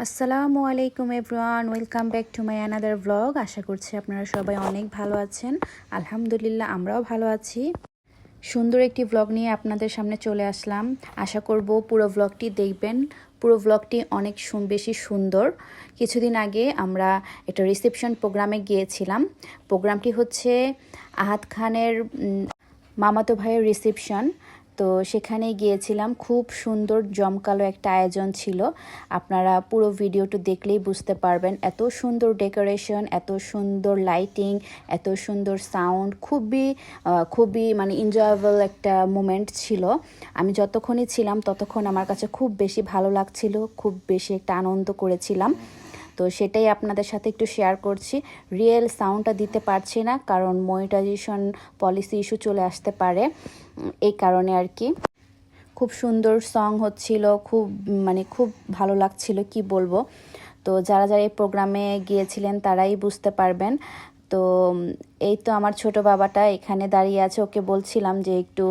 আসসালামু আলাইকুম everyone, welcome back to my another blog. আশা করছি আপনারা সবাই অনেক ভালো আছেন। আলহামদুলিল্লাহ আমরাও ভালো আছি। সুন্দর একটি ব্লগ নিয়ে আপনাদের সামনে চলে আসলাম। আশা করব পুরো ব্লগটি দেখবেন। পুরো ব্লগটি অনেক বেশি সুন্দর। কিছুদিন আগে আমরা একটা রিসেপশন প্রোগ্রামে গিয়েছিলাম। প্রোগ্রামটি হচ্ছে আহাদ খানের মামাতো ভাইয়ের রিসেপশন। তো সেখানে গিয়েছিলাম, খুব সুন্দর জমকালো একটা আয়োজন ছিল। আপনারা পুরো ভিডিওটা দেখলেই বুঝতে পারবেন, এত সুন্দর ডেকোরেশন, এত সুন্দর লাইটিং, এত সুন্দর সাউন্ড, খুবই মানে এনজয়েবল একটা মোমেন্ট ছিল। আমি যতক্ষণই ছিলাম ততক্ষণ আমার কাছে খুব বেশি ভালো লাগছিল, খুব বেশি একটা আনন্দ করেছিলাম। তো সেটাই আপনাদের সাথে একটু শেয়ার করছি। রিয়েল সাউন্ডটা দিতে পারছি না, কারণ মনিটাইজেশন পলিসি ইস্যু চলে আসতে পারে, এই কারণে আর কি। খুব সুন্দর সং হচ্ছিল, খুব ভালো লাগছিল, কি বলবো। তো যারা যারা এই প্রোগ্রামে গিয়েছিলেন তারাই বুঝতে পারবেন। তো এই তো আমার ছোট বাবাটা এখানে দাঁড়িয়ে আছে, ওকে বলছিলাম যে একটু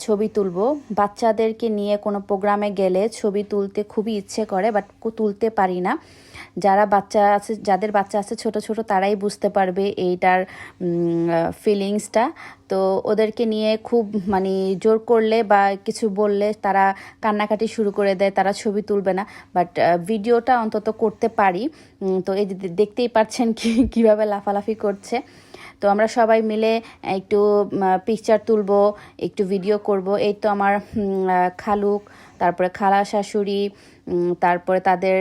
ছবি তুলবো। বাচ্চাদেরকে নিয়ে কোনো প্রোগ্রামে গেলে ছবি তুলতে খুবই ইচ্ছে করে, বাট তুলতে পারি না। যাদের বাচ্চা আছে ছোট ছোট, তারাই বুঝতে পারবে এইটার ফিলিংসটা। তো ওদেরকে নিয়ে খুব মানে জোর করলে বা কিছু বললে তারা কান্নাকাটি শুরু করে দেয়, তারা ছবি তুলবে না। বাট ভিডিওটা অন্তত করতে পারি। তো এই দেখতেই পাচ্ছেন কিভাবে লাফালাফি করছে। তো আমরা সবাই মিলে একটু পিকচার তুলবো, একটু ভিডিও করব। এই তো আমার খালুক, তারপরে খালা শাশুড়ি, তারপরে তাদের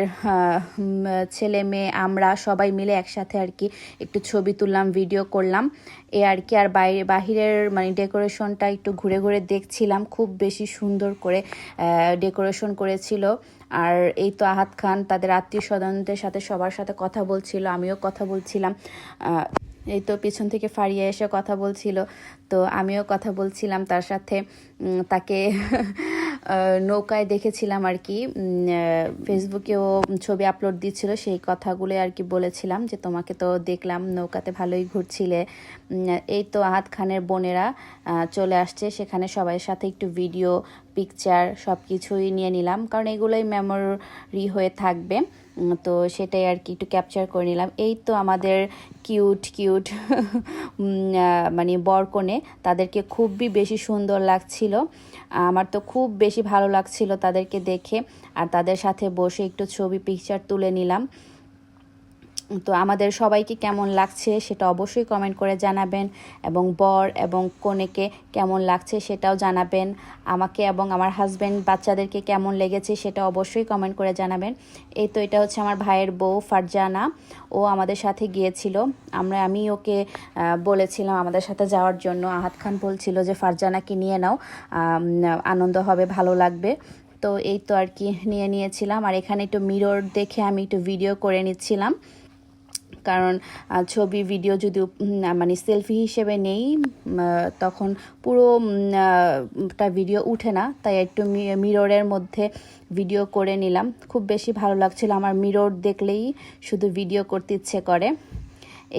ছেলে মেয়ে, আমরা সবাই মিলে একসাথে আর কি একটু ছবি তুললাম, ভিডিও করলাম, এ আর কি। আর বাহিরের মানে ডেকোরেশনটা একটু ঘুরে ঘুরে দেখছিলাম, খুব বেশি সুন্দর করে ডেকোরেশন করেছিল। আর এই তো আহাদ খান তাদের আত্মীয় স্বজনদের সাথে সবার সাথে কথা বলছিল, আমিও কথা বলছিলাম। এই তো পিছন থেকে ফারিয়া এসে কথা বলছিল, তো আমিও কথা বলছিলাম তার সাথে। তাকে নৌকায় দেখেছিলাম আর কি, ফেসবুকেও ছবি আপলোড দিচ্ছিল, সেই কথাগুলো আর কি বলেছিলাম যে তোমাকে তো দেখলাম নৌকাতে ভালোই ঘুরছিলে। এই তো আহাদ খানের বোনেরা চলে আসছে, সেখানে সবাই সাথে একটু ভিডিও, পিকচার সব কিছুই নিয়ে নিলাম, কারণ এগুলোই মেমোরি হয়ে থাকবে। তো সেটাই আর কি একটু ক্যাপচার করে নিলাম। এই তো আমাদের কিউট মানে বরকনে, তাদেরকে খুবই বেশি সুন্দর লাগছিল। আমার তো খুব বেশি ভালো লাগছিল তাদেরকে দেখে, আর তাদের সাথে বসে একটু ছবি পিকচার তুলে নিলাম। তো আমাদের সবাইকে কেমন লাগছে সেটা অবশ্যই কমেন্ট করে জানাবেন, এবং বর এবং কনেকে কেমন লাগছে সেটাও জানাবেন। আমাকে এবং আমার হাজব্যান্ড বাচ্চাদেরকে কেমন লেগেছে সেটা অবশ্যই কমেন্ট করে জানাবেন। এই তো এটা হচ্ছে আমার ভাইয়ের বউ ফারজানা, ও আমাদের সাথে গিয়েছিল। আমি ওকে বলেছিলাম আমাদের সাথে যাওয়ার জন্য। আহাদ খান বলছিল যে ফারজানাকে নিয়ে নাও, আনন্দ হবে, ভালো লাগবে। তো এই তো আর কি নিয়েছিলাম। আর এখানে একটু মিরর দেখে আমি একটু ভিডিও করে নিচ্ছিলাম, কারণ ছবি ভিডিও যদি মানে সেলফি হিসেবে নেই তখন পুরোটা ভিডিও উঠে না, তাই একটু মিররের মধ্যে ভিডিও করে নিলাম। খুব বেশি ভালো লাগছিল, আমার মিরর দেখলেই শুধু ভিডিও করতে ইচ্ছে করে,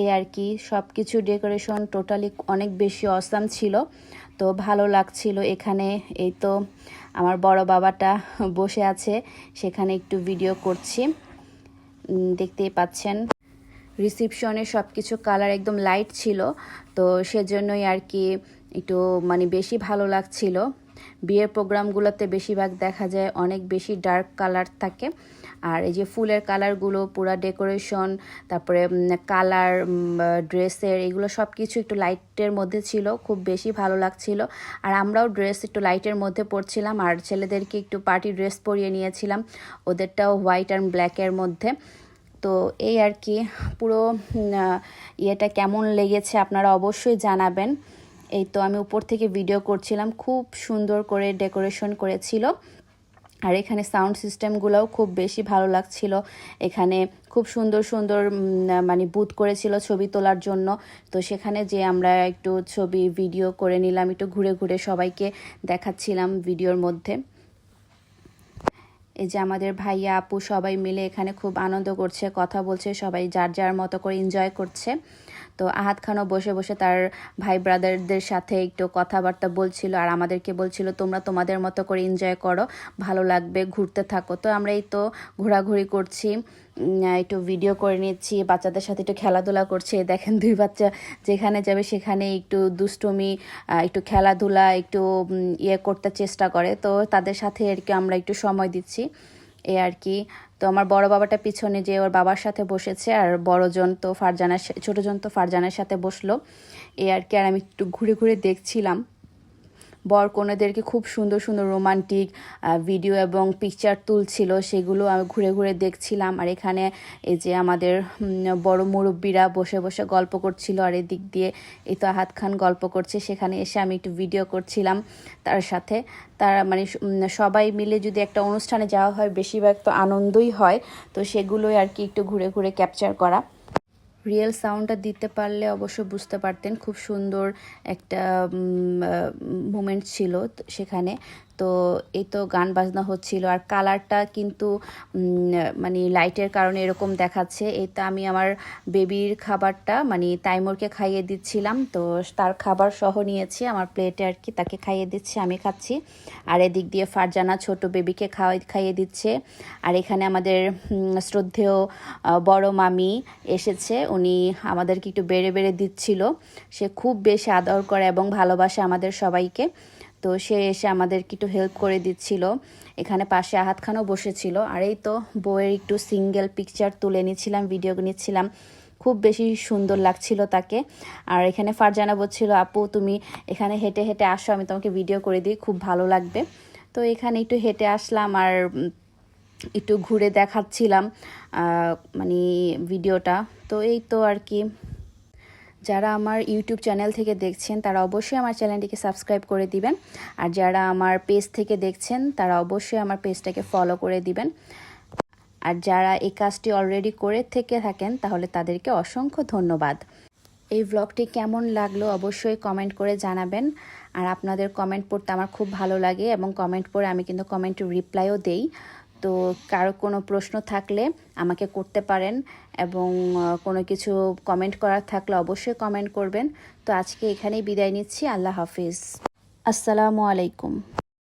এই আর কি। সব কিছু ডেকোরেশন টোটালি অনেক বেশি অসাম ছিল, তো ভালো লাগছিল এখানে। এই তো আমার বড় বাবাটা বসে আছে, সেখানে একটু ভিডিও করছি, দেখতেই পাচ্ছেন। রিসিপশনে সব কিছু কালার একদম লাইট ছিল, তো সেজন্যই আর কি একটু মানে বেশি ভালো লাগছিল। বিয়ের প্রোগ্রামগুলোতে বেশিরভাগ দেখা যায় অনেক বেশি ডার্ক কালার থাকে, আর এই যে ফুলের কালারগুলো, পুরা ডেকোরেশন, তারপরে কালার, ড্রেসের, এগুলো সব কিছু একটু লাইটের মধ্যে ছিল, খুব বেশি ভালো লাগছিল। আর আমরাও ড্রেস একটু লাইটের মধ্যে পরছিলাম, আর ছেলেদেরকে একটু পার্টি ড্রেস পরিয়ে নিয়েছিলাম, ওদেরটাও হোয়াইট অ্যান্ড ব্ল্যাকের মধ্যে। তো এই আর কি পুরো ইয়েটা কেমন লেগেছে আপনারা অবশ্যই জানাবেন। এই তো আমি উপর থেকে ভিডিও করছিলাম, খুব সুন্দর করে ডেকোরেশন করেছিল। আর এখানে সাউন্ড সিস্টেমগুলোও খুব বেশি ভালো লাগছিল। এখানে খুব সুন্দর সুন্দর মানে বুথ করেছিল ছবি তোলার জন্য, তো সেখানে যে আমরা একটু ছবি ভিডিও করে নিলাম, একটু ঘুরে ঘুরে সবাইকে দেখাচ্ছিলাম ভিডিওর মধ্যে। এই যে আমাদের ভাইয়া আপু সবাই মিলে এখানে খুব আনন্দ করছে, কথা বলছে, সবাই যার যার মতো করে এনজয় করছে। তো আহাদ খানও বসে বসে তার ভাই ব্রাদারদের সাথে একটু কথাবার্তা বলছিল আর আমাদেরকে বলছিল তোমরা তোমাদের মতো করে এনজয় করো, ভালো লাগবে, ঘুরতে থাকো। তো আমরা এই তো ঘোরাঘুরি করছি, একটু ভিডিও করে নিচ্ছি, বাচ্চাদের সাথে একটু খেলাধুলা করছি। দেখেন দুই বাচ্চা যেখানে যাবে সেখানে একটু দুষ্টুমি, একটু খেলাধুলা, একটু ইয়ে করতে চেষ্টা করে। তো তাদের সাথে আর কি আমরা একটু সময় দিচ্ছি এই আর কি। তো আমার বড় বাবাটা পিছনে যে ওর বাবার সাথে বসেছে, আর বড়জন তো ফারজানার, ছোটোজন তো ফারজানার সাথে বসলো এই আর কি। আর আমি একটু ঘুরে ঘুরে দেখছিলাম বর কনেদেরকে খুব সুন্দর সুন্দর রোমান্টিক ভিডিও এবং পিকচার তুলছিল, সেগুলো আমি ঘুরে ঘুরে দেখছিলাম। আর এখানে এই যে আমাদের বড় মুরব্বীরা বসে বসে গল্প করছিল, আর এদিক দিয়ে এই তো আহাদ খান গল্প করছে, সেখানে এসে আমি একটু ভিডিও করছিলাম তার সাথে। তারা মানে সবাই মিলে যদি একটা অনুষ্ঠানে যাওয়া হয় বেশিরভাগ তো আনন্দই হয়, তো সেগুলোই আর কি একটু ঘুরে ঘুরে ক্যাপচার করা। রিয়েল সাউন্ডটা দিতে পারলে অবশ্য বুঝতে পারতেন, খুব সুন্দর একটা মোমেন্ট ছিল সেখানে। তো এই তো গান বাজনা হচ্ছিল, আর কালারটা কিন্তু মানে লাইটের কারণে এরকম দেখাচ্ছে। এই তো আমি আমার বেবির খাবারটা মানে তাইমুরকে খাইয়ে দিচ্ছিলাম, তো তার খাবার সহ নিয়েছি আমার প্লেটে আর কি, তাকে খাইয়ে দিচ্ছি, আমি খাচ্ছি। আর এদিক দিয়ে ফারজানা ছোট বেবিকে খাইয়ে দিচ্ছে। আর এখানে আমাদের শ্রদ্ধেয় বড় মামি এসেছে, উনি আমাদেরকে একটু বেড়ে বেড়ে দিচ্ছিল। সে খুব বেশি আদর করে এবং ভালোবাসে আমাদের সবাইকে, তো সে এসে আমাদেরকে একটু হেল্প করে দিচ্ছিল। এখানে পাশে আহাদ খানও বসেছিল। আর এই তো বউয়ের একটু সিঙ্গেল পিকচার তুলে নিচ্ছিলাম, ভিডিও নিচ্ছিলাম, খুব বেশি সুন্দর লাগছিল তাকে। আর এখানে ফারজানা বলছিল আপু তুমি এখানে হেঁটে হেঁটে আসো, আমি তোমাকে ভিডিও করে দিই, খুব ভালো লাগবে। তো এখানে একটু হেঁটে আসলাম আর একটু ঘুরে দেখাচ্ছিলাম মানে ভিডিওটা। তো এই তো আর কি। যারা আমার ইউটিউব চ্যানেল থেকে দেখছেন তারা অবশ্যই আমার চ্যানেলটিকে সাবস্ক্রাইব করে দিবেন, আর যারা আমার পেজ থেকে দেখছেন তারা অবশ্যই আমার পেজটাকে ফলো করে দিবেন। আর যারা এই কাজটি অলরেডি করে থেকে থাকেন তাহলে তাদেরকে অসংখ্য ধন্যবাদ। এই ব্লগটি কেমন লাগলো অবশ্যই কমেন্ট করে জানাবেন। আর আপনাদের কমেন্ট পড়তে আমার খুব ভালো লাগে এবং কমেন্ট পড়ে আমি কিন্তু কমেন্টের রিপ্লাইও দেই। তো কারো কোনো প্রশ্ন থাকলে আমাকে করতে পারেন, এবং কোনো কিছু কমেন্ট করার থাকলে অবশ্যই কমেন্ট করবেন। তো আজকে এখানেই বিদায় নিচ্ছি, আল্লাহ হাফিজ, আসসালামু আলাইকুম।